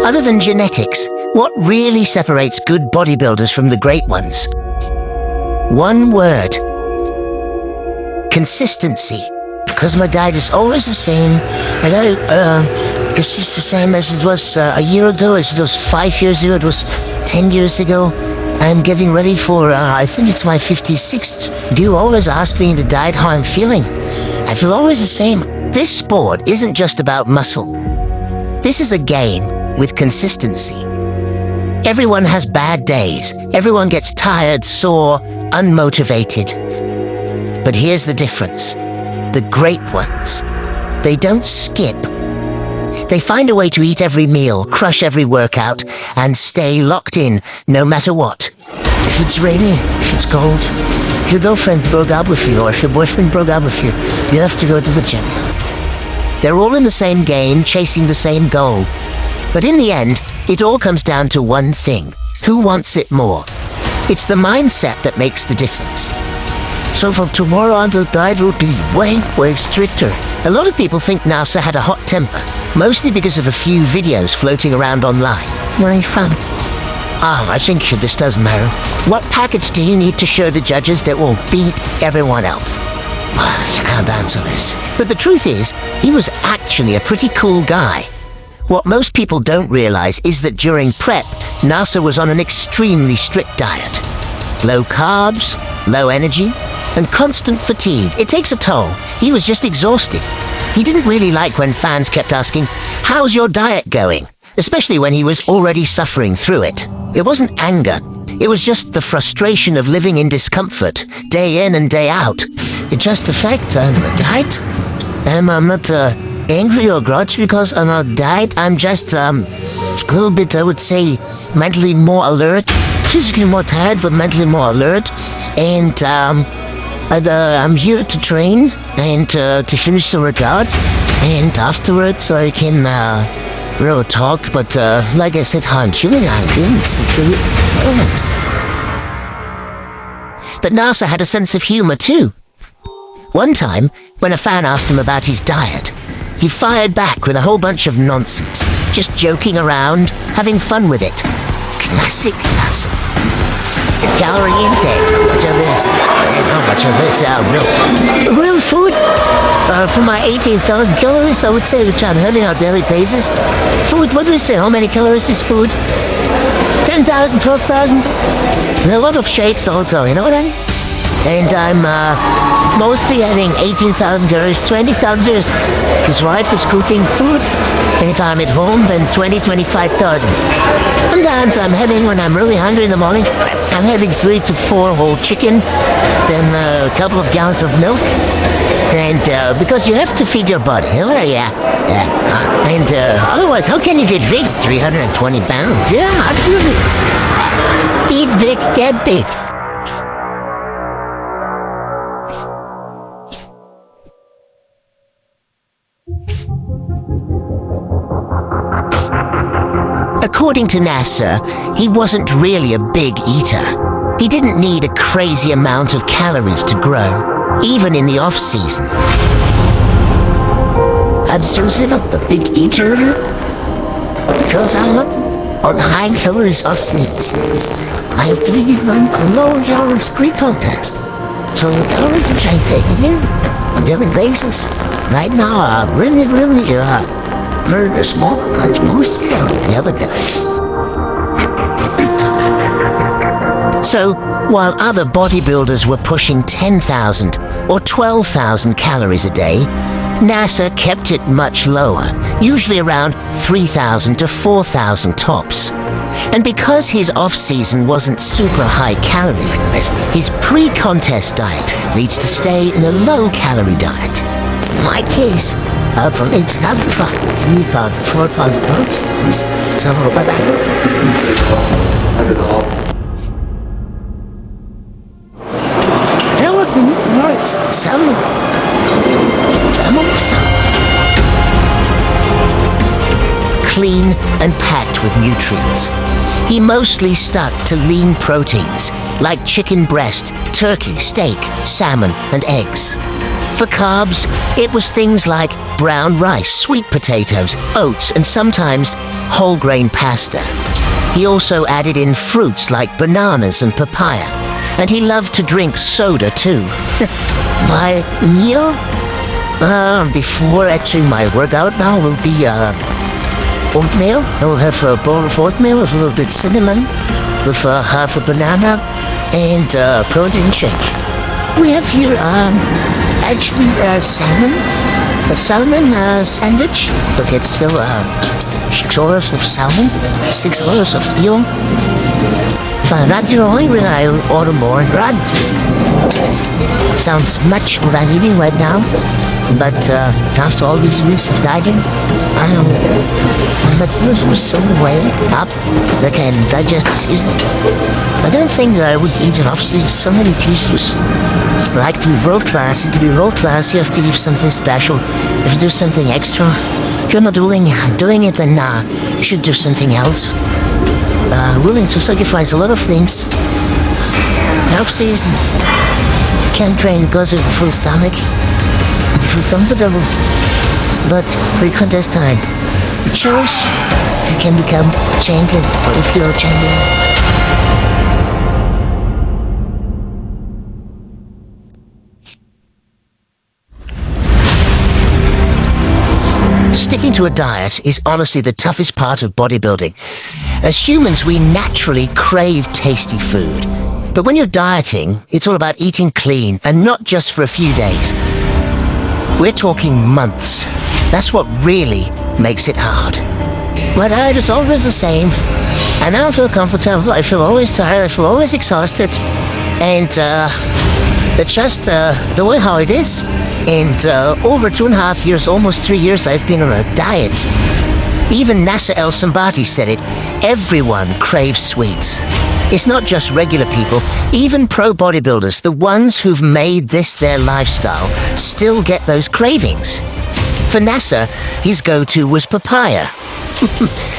Other than genetics, what really separates good bodybuilders from the great ones? One word. Consistency. Because my diet is always the same, and it's just the same as it was a year ago, as it was 5 years ago, it was 10 years ago. I'm getting ready for, I think it's my 56th. Do you always ask me in the diet how I'm feeling? I feel always the same. This sport isn't just about muscle. This is a game with consistency. Everyone has bad days. Everyone gets tired, sore, unmotivated. But here's the difference. The great ones, they don't skip. They find a way to eat every meal, crush every workout, and stay locked in no matter what. If it's raining, if it's cold, if your girlfriend broke up with you, or if your boyfriend broke up with you, you have to go to the gym. They're all in the same game, chasing the same goal. But in the end, it all comes down to one thing. Who wants it more? It's the mindset that makes the difference. So from tomorrow on, the diet will be way stricter. A lot of people think Nasser had a hot temper, mostly because of a few videos floating around online. Where are you from? I think this doesn't matter. What package do you need to show the judges that will beat everyone else? You can't answer this. But the truth is, he was actually a pretty cool guy. What most people don't realize is that during prep, Nasser was on an extremely strict diet. Low carbs, low energy, and constant fatigue. It takes a toll. He was just exhausted. He didn't really like when fans kept asking, "How's your diet going?" Especially when he was already suffering through it. It wasn't anger. It was just the frustration of living in discomfort, day in and day out. It's just the fact I'm on a diet. I'm not angry or grudge because I'm on a diet. I'm just a little bit, I would say, mentally more alert. Physically more tired, but mentally more alert. And I'm here to train and to finish the workout. And afterwards I can really talk. But like I said, I'm chilling. But Nasser had a sense of humor too. One time, when a fan asked him about his diet, he fired back with a whole bunch of nonsense, just joking around, having fun with it. Classic Nasser. Your calorie intake, how much of it's real food? For my 18,000 calories, I would say, which I'm having on a daily basis. Food, what do we say? How many calories is food? 10,000, 12,000? And a lot of shakes also, you know what I mean? And I'm mostly having 18,000 calories, 20,000 calories. His wife is cooking food, and if I'm at home, then 25,000. Sometimes I'm having, when I'm really hungry in the morning, I'm having 3 to 4 whole chicken, then a couple of gallons of milk. And because you have to feed your body, yeah. And otherwise, how can you get big? 320 pounds, yeah, absolutely. Eat big, get big. According to Nasser, he wasn't really a big eater. He didn't need a crazy amount of calories to grow, even in the off-season. I'm seriously not the big eater because I'm on high calories off-season. I have to be on low calories pre-contest. So the calories which I'm taking in on a daily basis right now are really murder smoke, but mostly the other guys. So, while other bodybuilders were pushing 10,000 or 12,000 calories a day, Nasser kept it much lower, usually around 3,000 to 4,000 tops. And because his off-season wasn't super high-calorie, his pre-contest diet leads to stay in a low-calorie diet. In my case, from 8 to 3 pounds to 4 pounds a pound. So, but clean and packed with nutrients. He mostly stuck to lean proteins, like chicken breast, turkey, steak, salmon, and eggs. For carbs, it was things like brown rice, sweet potatoes, oats, and sometimes whole grain pasta. He also added in fruits like bananas and papaya, and he loved to drink soda too. My meal before actually my workout now will be oatmeal. I will have a bowl of oatmeal with a little bit cinnamon, with half a banana, and protein shake. We have here actually salmon, a salmon sandwich. Look, it's still 6 hours of salmon, 6 hours of eel. If I'm not hungry, I'll order more and run. Sounds much what I'm eating right now, but after all these weeks of dieting, my metabolism is so way up that I can digest the seasoning. I don't think that I would eat enough seasoning, so many pieces. Like to be world class, and to be world class, you have to give something special. You have to do something extra. If you're not doing it, then you should do something else. Willing to sacrifice a lot of things. Off season, can't train because of a full stomach. You feel comfortable, but pre-contest time, it shows if you can become a champion or if you're a champion. Sticking to a diet is honestly the toughest part of bodybuilding. As humans, we naturally crave tasty food. But when you're dieting, it's all about eating clean, and not just for a few days. We're talking months. That's what really makes it hard. My diet is always the same. I now feel comfortable, I feel always tired, I feel always exhausted. And that's just the way how it is. And over 2.5 years, almost 3 years, I've been on a diet. Even Nasser El Sonbaty said it. Everyone craves sweets. It's not just regular people, even pro bodybuilders, the ones who've made this their lifestyle, still get those cravings. For Nasser, his go-to was papaya.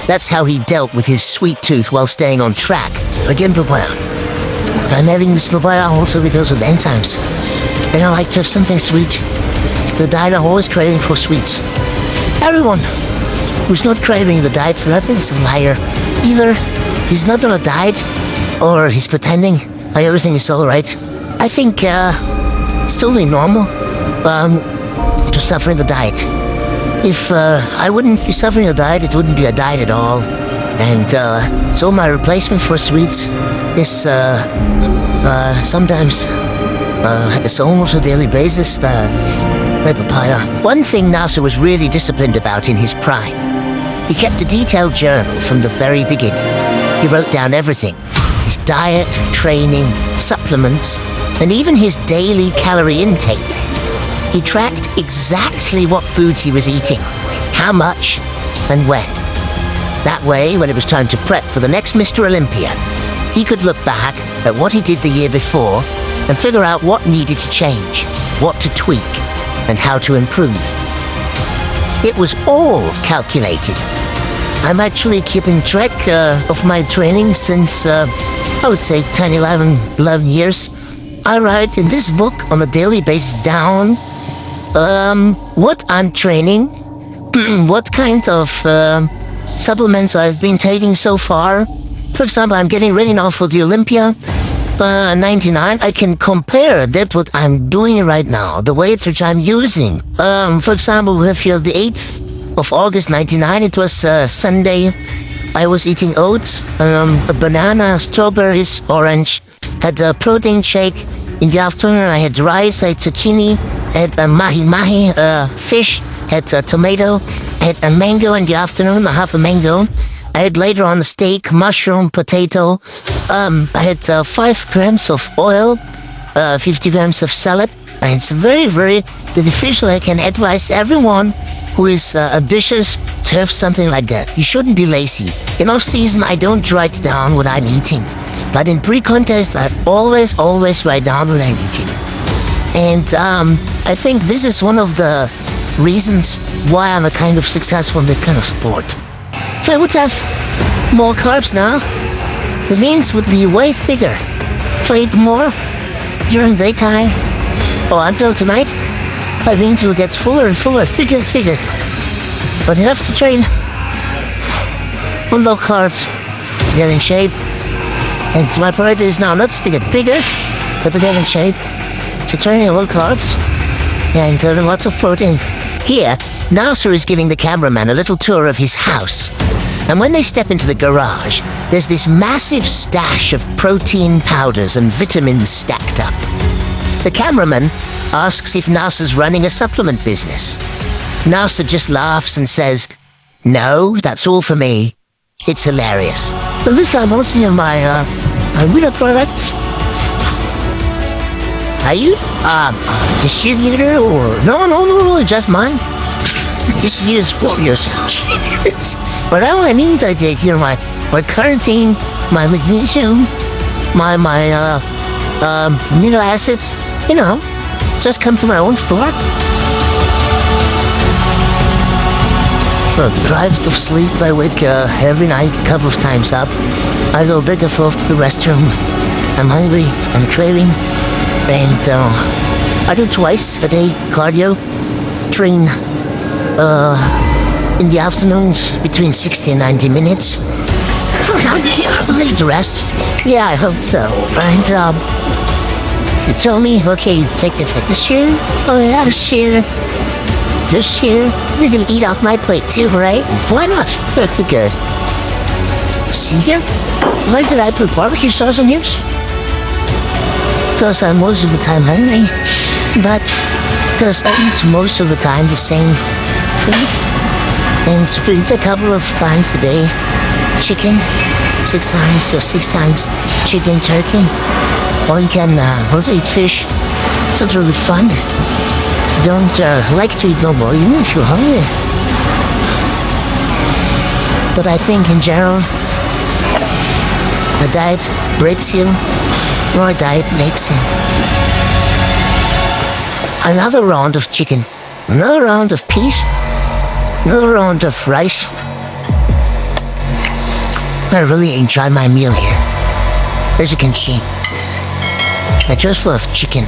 That's how he dealt with his sweet tooth while staying on track. Again, papaya. I'm having this papaya also because of the enzymes. And I like to have something sweet. The diet I'm always craving for sweets. Everyone who's not craving the diet for nothing is a liar. Either he's not on a diet, or he's pretending everything is alright. I think it's totally normal to suffer in the diet. If I wouldn't be suffering a diet, it wouldn't be a diet at all. And so my replacement for sweets is sometimes it's almost a daily basis, the papaya. One thing Nasser was really disciplined about in his prime. He kept a detailed journal from the very beginning. He wrote down everything. His diet, training, supplements, and even his daily calorie intake. He tracked exactly what foods he was eating, how much, and when. That way, when it was time to prep for the next Mr. Olympia, he could look back at what he did the year before and figure out what needed to change, what to tweak, and how to improve. It was all calculated. I'm actually keeping track of my training since, I would say 10, 11 years. I write in this book on a daily basis down what I'm training, what kind of supplements I've been taking so far. For example, I'm getting ready now for the Olympia 99. I can compare that what I'm doing right now, the weights which I'm using. For example, if you have the 8th of August 99, it was Sunday. I was eating oats, a banana, strawberries, orange. Had a protein shake. In the afternoon, I had rice, I had zucchini, I had a mahi-mahi fish, had a tomato, I had a mango in the afternoon, half a mango. I had later on steak, mushroom, potato. I had 5 grams of oil, 50 grams of salad. And it's very, very beneficial. I can advise everyone who is ambitious to have something like that. You shouldn't be lazy. In off-season, I don't write down what I'm eating. But in pre-contest, I always write down what I'm eating. And I think this is one of the reasons why I'm a kind of successful in that kind of sport. If I would have more carbs now, the means would be way thicker. If I eat more during daytime or until tonight, I mean, it gets fuller and fuller, thicker and thicker. But you have to train on low carbs, get in shape. And my priority is now not to get bigger, but to get in shape, to train on low carbs, and lots of protein. Here, Nasser is giving the cameraman a little tour of his house. And when they step into the garage, there's this massive stash of protein powders and vitamins stacked up. The cameraman asks if Nasser's running a supplement business. Nasser just laughs and says, "No, that's all for me." It's hilarious. But this time, mostly of my winter products. Are you distributor or no, just mine. Distributors for yourself. But now I need I take here my carnitine, my magnesium, my amino acids. You know, just come from my own store. Well, deprived of sleep, I wake every night a couple of times up. I go back and forth to the restroom. I'm hungry, I'm craving, and I do twice a day cardio. Train in the afternoons between 60 and 90 minutes. Leave the rest. Yeah, I hope so. And you told me, okay, you take the fitness share? Oh yeah, sure. This year, you're gonna eat off my plate too, right? Why not? Very good. See here? Why did I put barbecue sauce on yours? Because I'm most of the time hungry. But because I eat most of the time the same food. And eat a couple of times a day. Chicken, 6 times or 6 times chicken, turkey. Or you can also eat fish. It's really fun. Don't like to eat no more, even if you're hungry. But I think in general, a diet breaks you, or a diet makes you. Another round of chicken, another round of peas, another round of rice. I really enjoy my meal here. As you can see, I just love chicken.